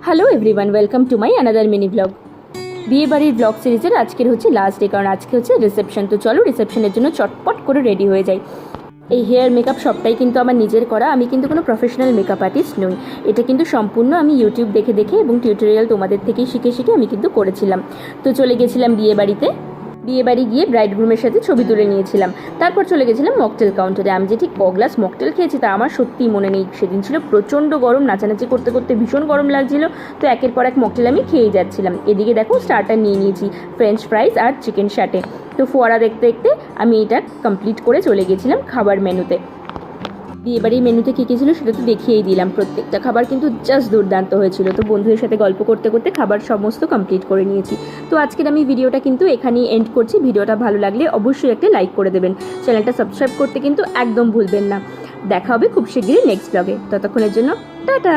Hello everyone, welcome to my another mini blog. বিয়ে বাড়ির blog সিরিজের আজকের হচ্ছে লাস্ট ডে, কারণ আজকে হচ্ছে রিসেপশন। তো চলো রিসেপশনের জন্য চটপট করে রেডি হয়ে যাই। এই হেয়ার মেকআপ সবটাই কিন্তু আমার নিজের করা, আমি কিন্তু কোনো প্রফেশনাল মেকআপ আর্টিস্ট নই। এটা কিন্তু সম্পূর্ণ আমি ইউটিউব দেখে দেখে এবং টিউটোরিয়াল তোমাদের থেকেই শিখে শিখে আমি কিন্তু করেছিলাম। তো চলে গেছিলাম বিয়ে বাড়ি গিয়ে ব্রাইড গ্রুমের সাথে ছবি তুলে নিয়েছিলাম। তারপর চলে গেছিলাম মকটেল কাউন্টারে। আমি যে ঠিক কগ্লাস মকটেল খেয়েছি তা আমার সত্যিই মনে নেই। সেদিন ছিল প্রচণ্ড গরম, নাচানাচি করতে করতে ভীষণ গরম লাগছিল। তো একের পর এক মকটেল আমি খেয়েই যাচ্ছিলাম। এদিকে দেখো স্টার্টার নিয়ে নিয়েছি, ফ্রেঞ্চ ফ্রাইস আর চিকেন শাটে। তো ফোয়ারা দেখতে দেখতে আমি এটা কমপ্লিট করে চলে গেছিলাম খাবার মেনুতে। বিয়েবাড়ির মেনুতে কী কী ছিল সেটা তো দেখিয়েই দিলাম। প্রত্যেকটা খাবার কিন্তু জাস্ট দুর্দান্ত হয়েছিল। তো বন্ধুদের সাথে গল্প করতে করতে খাবার সমস্ত কমপ্লিট করে নিয়েছি। তো আজকের আমি ভিডিওটা কিন্তু এখানেই এন্ড করছি। ভিডিওটা ভালো লাগলে অবশ্যই একটা লাইক করে দেবেন, চ্যানেলটা সাবস্ক্রাইব করতে কিন্তু একদম ভুলবেন না। দেখা হবে খুব শিগগিরই নেক্সট ব্লগে। ততক্ষণের জন্য টাটা।